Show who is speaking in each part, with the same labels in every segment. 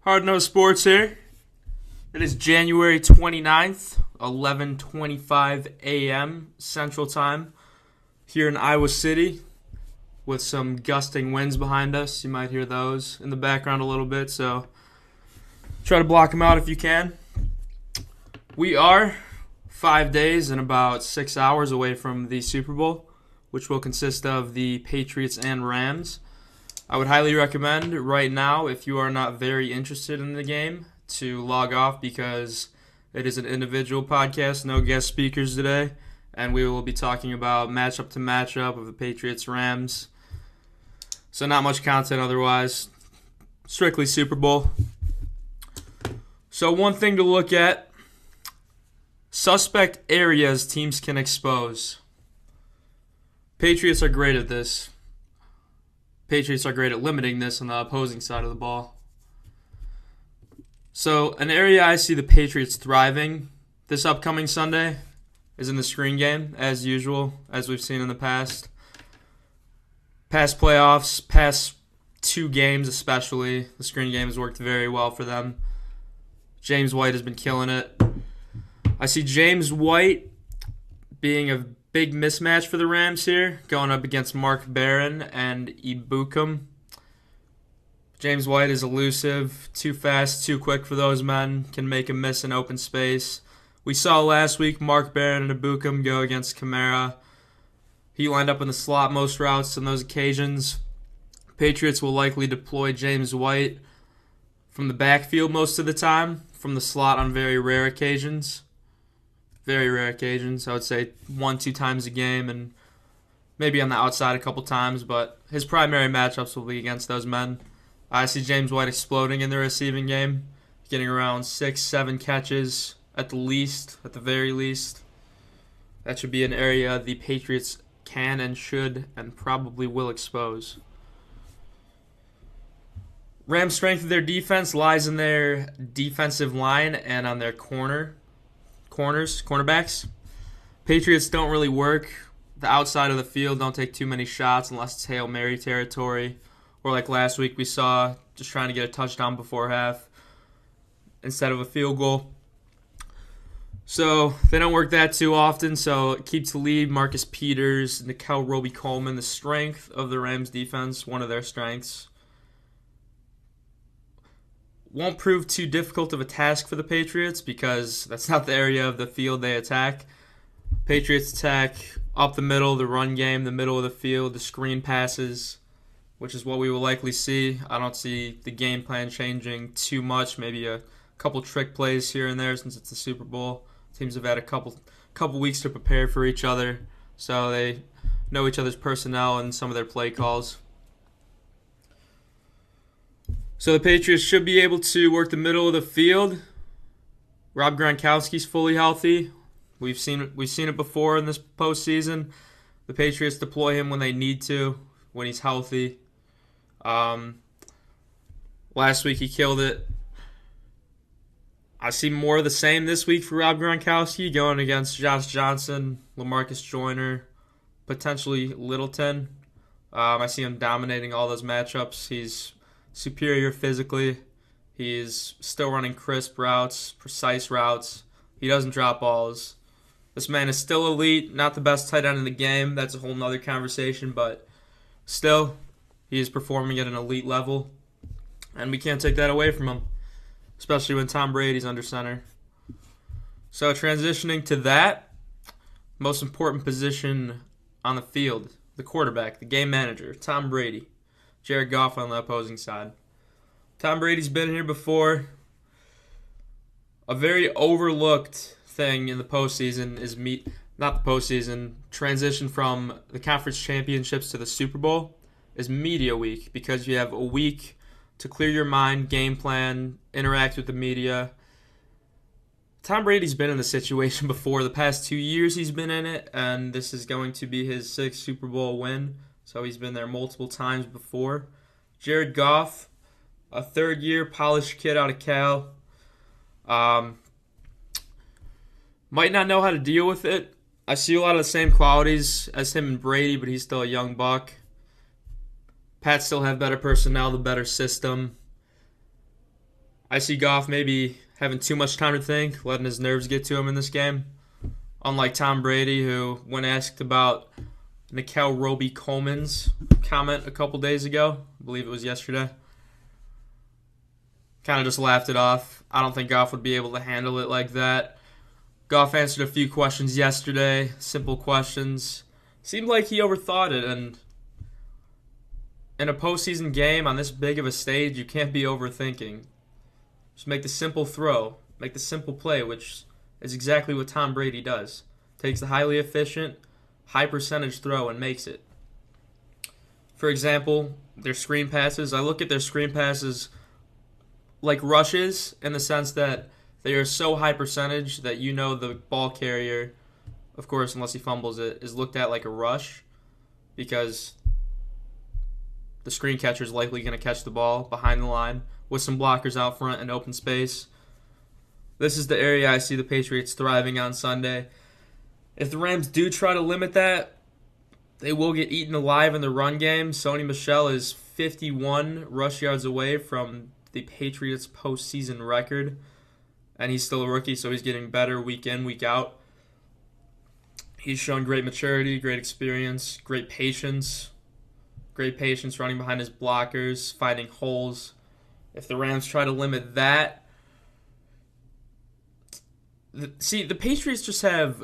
Speaker 1: Hard Nose Sports here. It is January 29th, 11:25 a.m. Central Time here in Iowa City with some gusting winds behind us. You might hear those in the background a little bit, so try to block them out if you can. We are 5 days and about 6 hours away from the Super Bowl, which will consist of the Patriots and Rams. I would highly recommend right now, if you are not very interested in the game, to log off because it is an individual podcast, no guest speakers today, and we will be talking about matchup to matchup of the Patriots-Rams. So not much content otherwise. Strictly Super Bowl. So one thing to look at, suspect areas teams can expose. Patriots are great at this. Patriots are great at limiting this on the opposing side of the ball. So an area I see the Patriots thriving this upcoming Sunday is in the screen game, as usual, as we've seen in the past. Past playoffs, past 2 games especially, the screen game has worked very well for them. James White has been killing it. I see James White being a big mismatch for the Rams here, going up against Mark Barron and Ibukum. James White is elusive, too fast, too quick for those men, can make a miss in open space. We saw last week Mark Barron and Ibukum go against Kamara. He lined up in the slot most routes on those occasions. Patriots will likely deploy James White from the backfield most of the time, from the slot on very rare occasions. Very rare occasions. I would say 1-2 times a game and maybe on the outside a couple times, but his primary matchups will be against those men. I see James White exploding in the receiving game, getting around 6-7 catches at the very least. That should be an area the Patriots can and should and probably will expose. Rams' strength of their defense lies in their defensive line and on their cornerbacks. Patriots don't really work the outside of the field, don't take too many shots unless it's Hail Mary territory. Or like last week we saw, just trying to get a touchdown before half instead of a field goal. So they don't work that too often, so it keeps the lead. Marcus Peters, Nikel Roby-Coleman, the strength of the Rams defense, one of their strengths. Won't prove too difficult of a task for the Patriots because that's not the area of the field they attack. Patriots attack up the middle, the run game, the middle of the field, the screen passes, which is what we will likely see. I don't see the game plan changing too much. Maybe a couple trick plays here and there since it's the Super Bowl. Teams have had a couple weeks to prepare for each other, so they know each other's personnel and some of their play calls. So the Patriots should be able to work the middle of the field. Rob Gronkowski's fully healthy. We've seen it before in this postseason. The Patriots deploy him when they need to, when he's healthy. Last week he killed it. I see more of the same this week for Rob Gronkowski, going against Josh Johnson, LaMarcus Joyner, potentially Littleton. I see him dominating all those matchups. He's superior physically. He's still running crisp routes, precise routes. He doesn't drop balls. This man is still elite, not the best tight end in the game. That's a whole nother conversation, but still, he is performing at an elite level, and we can't take that away from him, especially when Tom Brady's under center. So transitioning to that, most important position on the field, the quarterback, the game manager, Tom Brady. Jared Goff on the opposing side. Tom Brady's been here before. A very overlooked thing in the postseason is transition from the conference championships to the Super Bowl is media week, because you have a week to clear your mind, game plan, interact with the media. Tom Brady's been in the situation before. The past 2 years he's been in it, and this is going to be his 6th Super Bowl win. So he's been there multiple times before. Jared Goff, a third-year polished kid out of Cal. Might not know how to deal with it. I see a lot of the same qualities as him and Brady, but he's still a young buck. Pats still have better personnel, the better system. I see Goff maybe having too much time to think, letting his nerves get to him in this game. Unlike Tom Brady, who, when asked about Nickel Roby Coleman's comment a couple days ago, I believe it was yesterday, kind of just laughed it off. I don't think Goff would be able to handle it like that. Goff answered a few questions yesterday, simple questions. Seemed like he overthought it, and in a postseason game on this big of a stage, you can't be overthinking. Just make the simple throw, make the simple play, which is exactly what Tom Brady does. Takes the highly efficient, high percentage throw and makes it. For example, their screen passes. I look at their screen passes like rushes in the sense that they are so high percentage that you know the ball carrier, of course, unless he fumbles it, is looked at like a rush because the screen catcher is likely going to catch the ball behind the line with some blockers out front and open space. This is the area I see the Patriots thriving on Sunday. If the Rams do try to limit that, they will get eaten alive in the run game. Sony Michel is 51 rush yards away from the Patriots' postseason record, and he's still a rookie, so he's getting better week in, week out. He's shown great maturity, great experience, great patience running behind his blockers, finding holes. If the Rams try to limit that, the Patriots just have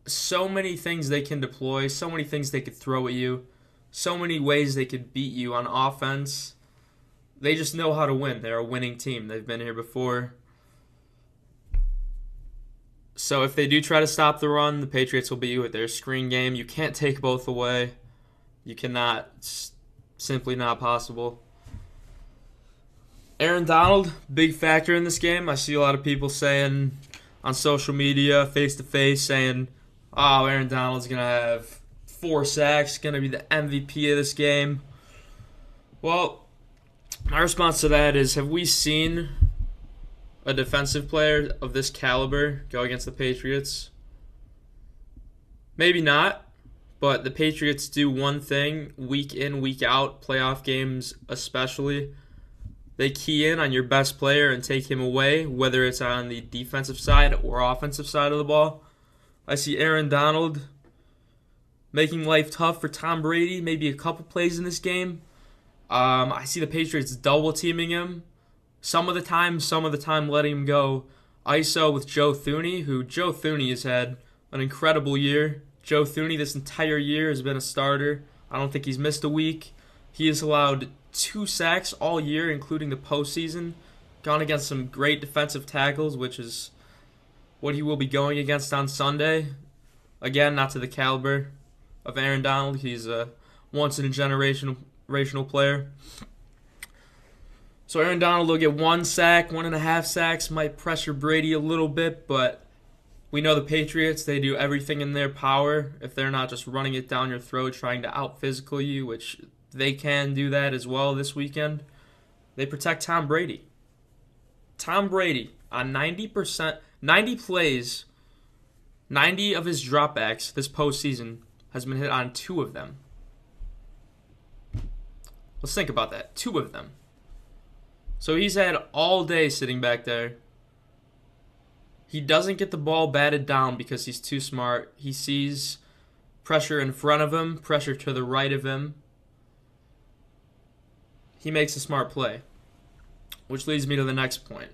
Speaker 1: so many things they can deploy, so many things they could throw at you, so many ways they could beat you on offense. They just know how to win. They're a winning team. They've been here before. So if they do try to stop the run, the Patriots will beat you with their screen game. You can't take both away. You cannot. It's simply not possible. Aaron Donald, big factor in this game. I see a lot of people saying on social media, face-to-face, saying, oh, Aaron Donald's going to have 4 sacks, going to be the MVP of this game. Well, my response to that is, have we seen a defensive player of this caliber go against the Patriots? Maybe not, but the Patriots do one thing week in, week out, playoff games especially. They key in on your best player and take him away, whether it's on the defensive side or offensive side of the ball. I see Aaron Donald making life tough for Tom Brady, maybe a couple plays in this game. I see the Patriots double teaming him. Some of the time letting him go ISO with Joe Thuney, who Joe Thuney has had an incredible year. Joe Thuney this entire year has been a starter. I don't think he's missed a week. He has allowed 2 sacks all year, including the postseason. Gone against some great defensive tackles, which is what he will be going against on Sunday. Again, not to the caliber of Aaron Donald. He's a once-in-a-generational player. So Aaron Donald will get 1 sack, 1.5 sacks, might pressure Brady a little bit, but we know the Patriots, they do everything in their power. If they're not just running it down your throat, trying to out-physical you, which they can do that as well this weekend, they protect Tom Brady. Tom Brady, on 90 plays, 90 of his dropbacks this postseason has been hit on 2 of them. Let's think about that. 2 of them. So he's had all day sitting back there. He doesn't get the ball batted down because he's too smart. He sees pressure in front of him, pressure to the right of him. He makes a smart play, which leads me to the next point.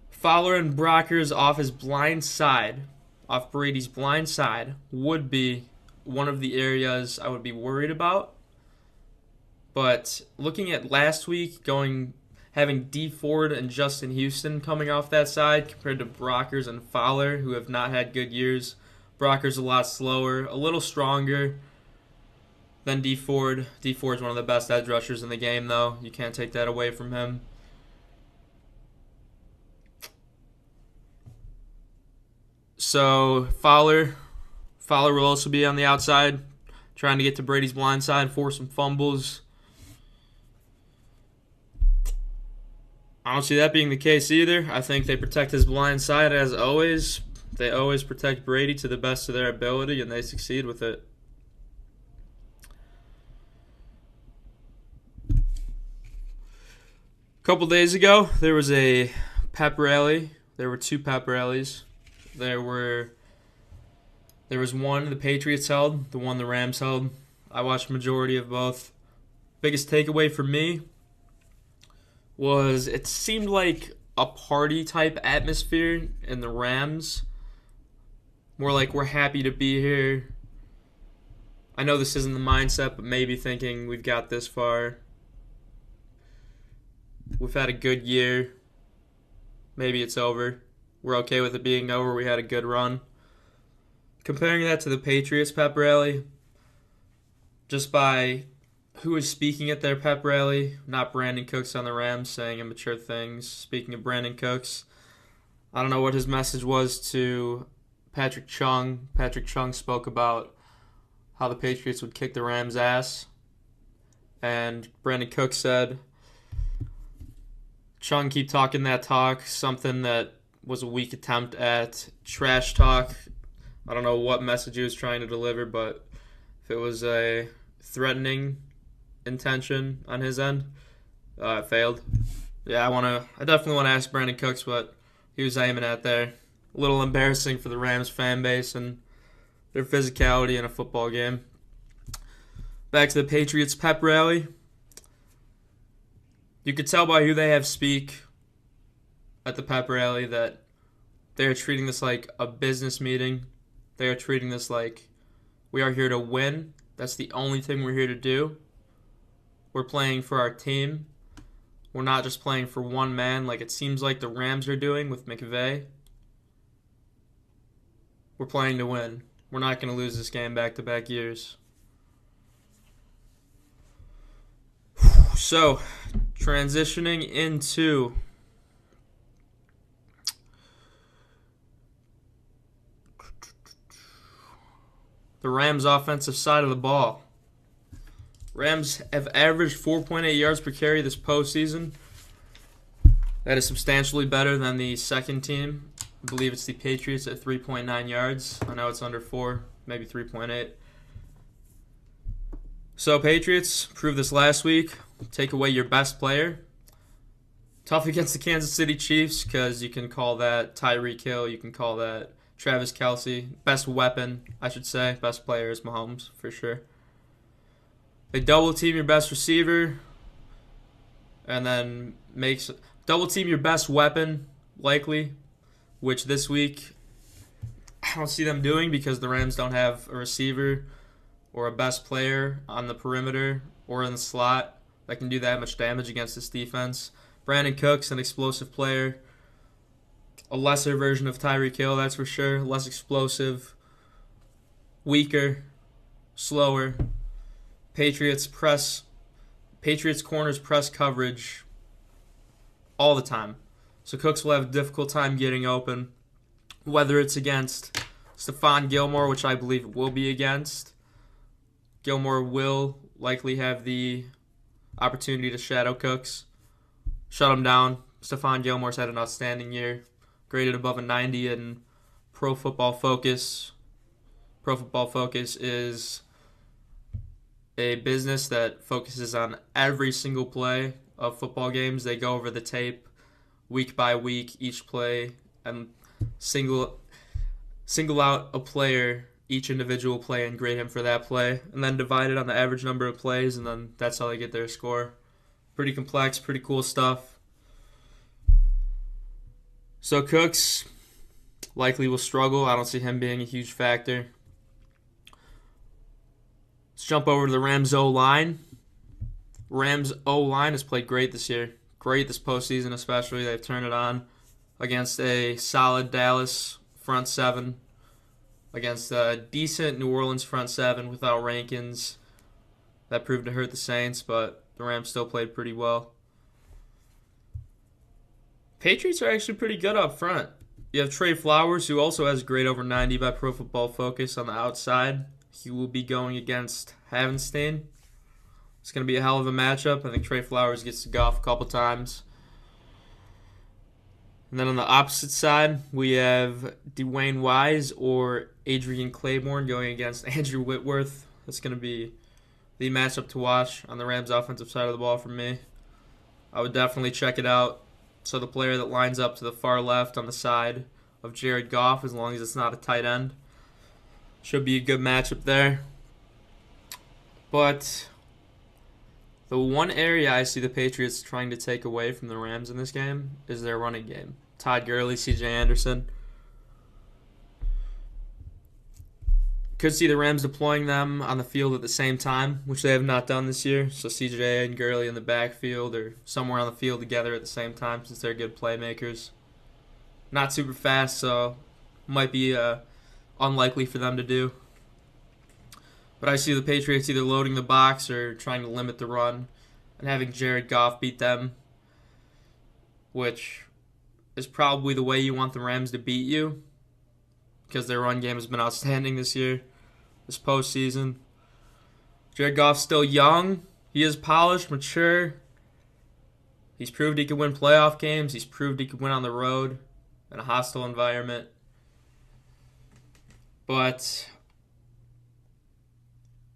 Speaker 1: Fowler and Brockers off his blind side, off Brady's blind side, would be one of the areas I would be worried about. But looking at last week, having D Ford and Justin Houston coming off that side compared to Brockers and Fowler, who have not had good years. Brockers a lot slower, a little stronger than D Ford. D Ford's one of the best edge rushers in the game, though. You can't take that away from him. So Fowler will also be on the outside, trying to get to Brady's blind side, force some fumbles. I don't see that being the case either. I think they protect his blind side as always. They always protect Brady to the best of their ability, and they succeed with it. couple days ago, there was a pep rally. There were two pep rallies. There was one the Patriots held, the one the Rams held. I watched majority of both. Biggest takeaway for me was it seemed like a party type atmosphere in the Rams. More like we're happy to be here. I know this isn't the mindset, but maybe thinking we've got this far. We've had a good year. Maybe it's over. We're okay with it being over. We had a good run. Comparing that to the Patriots pep rally, just by who was speaking at their pep rally, not Brandon Cooks on the Rams saying immature things. Speaking of Brandon Cooks, I don't know what his message was to Patrick Chung. Patrick Chung spoke about how the Patriots would kick the Rams' ass. And Brandon Cooks said, Chung, keep talking that talk, something that was a weak attempt at trash talk. I don't know what message he was trying to deliver, but if it was a threatening intention on his end, it failed. Yeah, I definitely want to ask Brandon Cooks what he was aiming at there. A little embarrassing for the Rams fan base and their physicality in a football game. Back to the Patriots pep rally. You could tell by who they have speak at the pep rally that they are treating this like a business meeting. They are treating this like we are here to win. That's the only thing we're here to do. We're playing for our team. We're not just playing for one man like it seems like the Rams are doing with McVay. We're playing to win. We're not going to lose this game back-to-back years. So, transitioning into the Rams' offensive side of the ball. Rams have averaged 4.8 yards per carry this postseason. That is substantially better than the second team. I believe it's the Patriots at 3.9 yards. I know it's under 4, maybe 3.8. So Patriots proved this last week. Take away your best player. Tough against the Kansas City Chiefs because you can call that Tyreek Hill. You can call that Travis Kelce. Best weapon, I should say. Best player is Mahomes, for sure. They double team your best receiver and then double team your best weapon, likely, which this week I don't see them doing because the Rams don't have a receiver or a best player on the perimeter or in the slot that can do that much damage against this defense. Brandon Cooks, an explosive player. A lesser version of Tyreek Hill, that's for sure. Less explosive, weaker, slower. Patriots corners press coverage all the time. So Cooks will have a difficult time getting open, whether it's against Stephon Gilmore, which I believe it will be against. Gilmore will likely have the opportunity to shadow Cooks, shut him down. Stephon Gilmore's had an outstanding year, graded above a 90 in Pro Football Focus. Pro Football Focus is a business that focuses on every single play of football games. They go over the tape week by week, each play, and single out a player, each individual play, and grade him for that play, and then divide it on the average number of plays, and then that's how they get their score. Pretty complex, pretty cool stuff. So Cooks likely will struggle. I don't see him being a huge factor. Let's jump over to the Rams O-line. Rams O-line has played great this year. Great this postseason especially. They've turned it on against a solid Dallas front seven, against a decent New Orleans front seven without Rankins. That proved to hurt the Saints, but the Rams still played pretty well. Patriots are actually pretty good up front. You have Trey Flowers, who also has a grade over 90 by Pro Football Focus on the outside. He will be going against Havenstein. It's going to be a hell of a matchup. I think Trey Flowers gets to golf a couple times. And then on the opposite side, we have Dwayne Wise or Adrian Claiborne going against Andrew Whitworth. That's going to be the matchup to watch on the Rams' offensive side of the ball for me. I would definitely check it out. So the player that lines up to the far left on the side of Jared Goff, as long as it's not a tight end, should be a good matchup there. But the one area I see the Patriots trying to take away from the Rams in this game is their running game. Todd Gurley, C.J. Anderson. Could see the Rams deploying them on the field at the same time, which they have not done this year. So CJ and Gurley in the backfield or somewhere on the field together at the same time, since they're good playmakers. Not super fast, so might be unlikely for them to do. But I see the Patriots either loading the box or trying to limit the run and having Jared Goff beat them, which is probably the way you want the Rams to beat you, because their run game has been outstanding this year, this postseason. Jared Goff's still young. He is polished, mature. He's proved he can win playoff games. He's proved he can win on the road in a hostile environment. But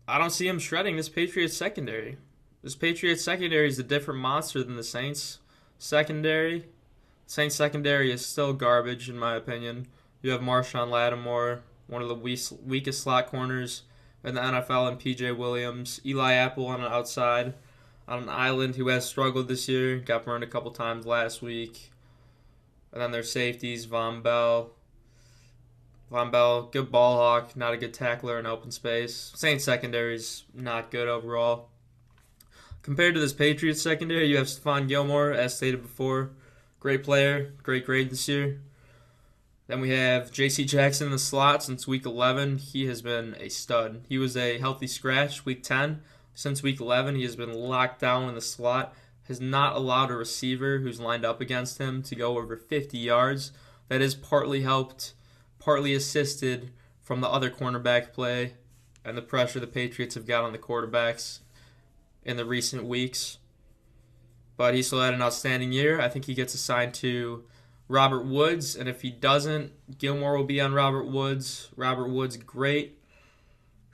Speaker 1: I don't see him shredding this Patriots secondary. This Patriots secondary is a different monster than the Saints secondary. Saints secondary is still garbage, in my opinion. You have Marshawn Lattimore, one of the weakest slot corners in the NFL, and P.J. Williams. Eli Apple on the outside, on an island, who has struggled this year. Got burned a couple times last week. And then their safeties, Von Bell. Von Bell, good ball hawk, not a good tackler in open space. Saints secondary is not good overall. Compared to this Patriots secondary, you have Stephon Gilmore, as stated before. Great player, great grade this year. Then we have J.C. Jackson in the slot since Week 11. He has been a stud. He was a healthy scratch Week 10. Since Week 11, he has been locked down in the slot. Has not allowed a receiver who's lined up against him to go over 50 yards. That is partly helped, partly assisted from the other cornerback play and the pressure the Patriots have got on the quarterbacks in the recent weeks. But he still had an outstanding year. I think he gets assigned to Robert Woods, and if he doesn't, Gilmore will be on Robert Woods. Robert Woods, great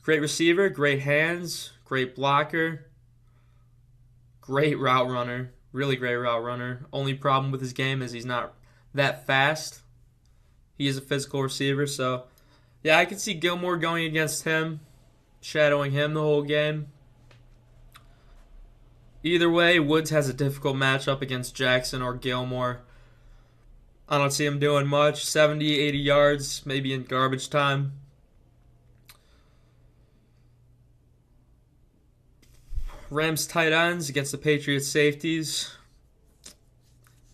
Speaker 1: receiver, great hands, great blocker, great route runner, really great route runner. Only problem with his game is he's not that fast. He is a physical receiver, so yeah, I could see Gilmore going against him, shadowing him the whole game. Either way, Woods has a difficult matchup against Jackson or Gilmore. I don't see him doing much. 70, 80 yards, maybe in garbage time. Rams tight ends against the Patriots safeties.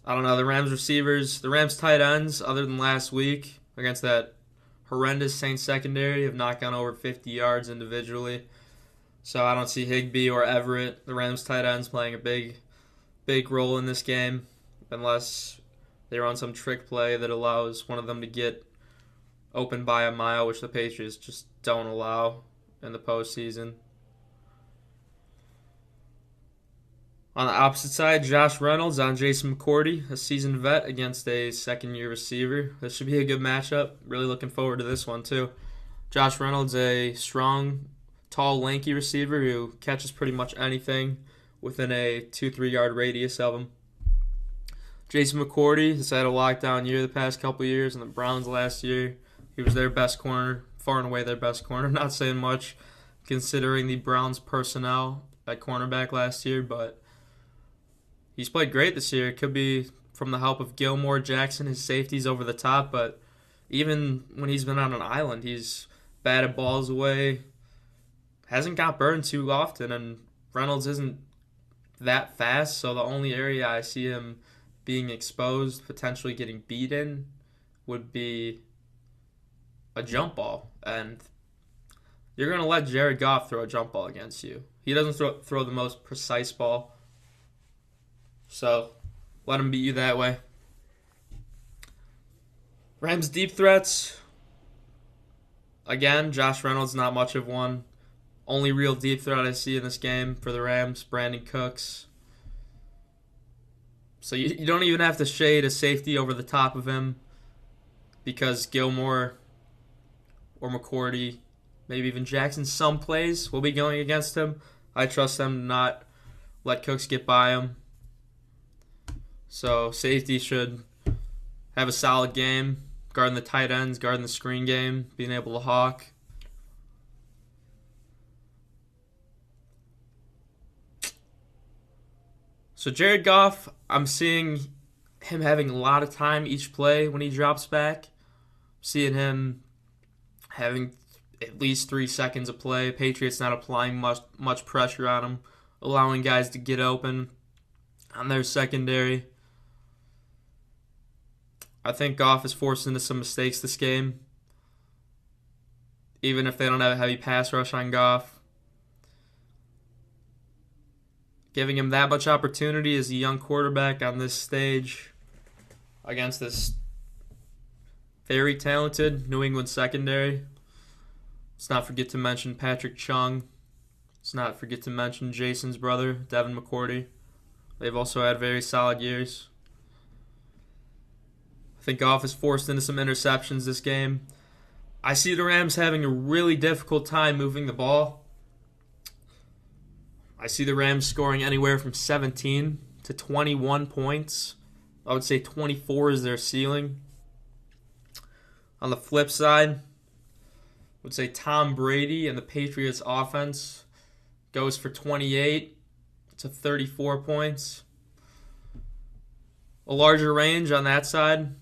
Speaker 1: I don't know, the Rams receivers, the Rams tight ends, other than last week, against that horrendous Saints secondary, have not gone over 50 yards individually. So I don't see Higbee or Everett, the Rams tight ends, playing a big role in this game, unless they run some trick play that allows one of them to get open by a mile, which the Patriots just don't allow in the postseason. On the opposite side, Josh Reynolds on Jason McCourty, a seasoned vet against a second-year receiver. This should be a good matchup. Really looking forward to this one, too. Josh Reynolds, a strong, tall, lanky receiver who catches pretty much anything within a 2-3 yard radius of him. Jason McCourty has had a lockdown year the past couple years, and the Browns last year, he was their best corner, far and away their best corner. Not saying much considering the Browns' personnel at cornerback last year, but he's played great this year. It could be from the help of Gilmore, Jackson, his safeties over the top, but even when he's been on an island, he's batted balls away, hasn't got burned too often, and Reynolds isn't that fast, so the only area I see him being exposed, potentially getting beaten, would be a jump ball. And you're going to let Jared Goff throw a jump ball against you. He doesn't throw the most precise ball. So let him beat you that way. Rams deep threats. Again, Josh Reynolds, not much of one. Only real deep threat I see in this game for the Rams, Brandon Cooks. So you don't even have to shade a safety over the top of him, because Gilmore or McCourty, maybe even Jackson, some plays will be going against him. I trust them to not let Cooks get by him. So safety should have a solid game, guarding the tight ends, guarding the screen game, being able to hawk. So Jared Goff, I'm seeing him having a lot of time each play when he drops back. Seeing him having at least 3 seconds of play. Patriots not applying much pressure on him, allowing guys to get open on their secondary. I think Goff is forced into some mistakes this game, even if they don't have a heavy pass rush on Goff. Giving him that much opportunity as a young quarterback on this stage against this very talented New England secondary. Let's not forget to mention Patrick Chung. Let's not forget to mention Jason's brother, Devin McCourty. They've also had very solid years. I think Goff is forced into some interceptions this game. I see the Rams having a really difficult time moving the ball. I see the Rams scoring anywhere from 17 to 21 points. I would say 24 is their ceiling. On the flip side, I would say Tom Brady and the Patriots offense goes for 28 to 34 points. A larger range on that side.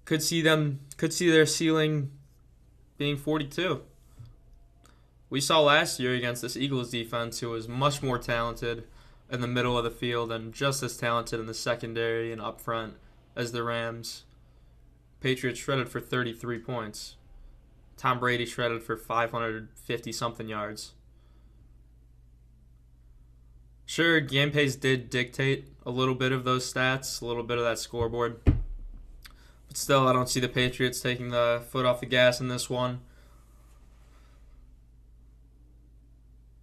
Speaker 1: Could see their ceiling being 42. We saw last year against this Eagles defense, who was much more talented in the middle of the field and just as talented in the secondary and up front as the Rams. Patriots shredded for 33 points. Tom Brady shredded for 550-something yards. Sure, game pace did dictate a little bit of those stats, a little bit of that scoreboard. But still, I don't see the Patriots taking the foot off the gas in this one.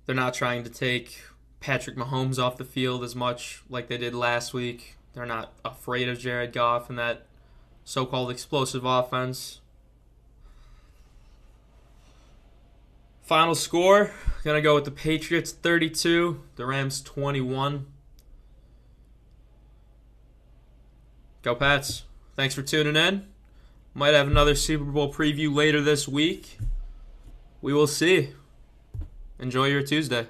Speaker 1: They're not trying to take Patrick Mahomes off the field as much like they did last week. They're not afraid of Jared Goff and that so-called explosive offense. Final score, going to go with the Patriots 32, the Rams 21. Go Pats. Thanks for tuning in. Might have another Super Bowl preview later this week. We will see. Enjoy your Tuesday.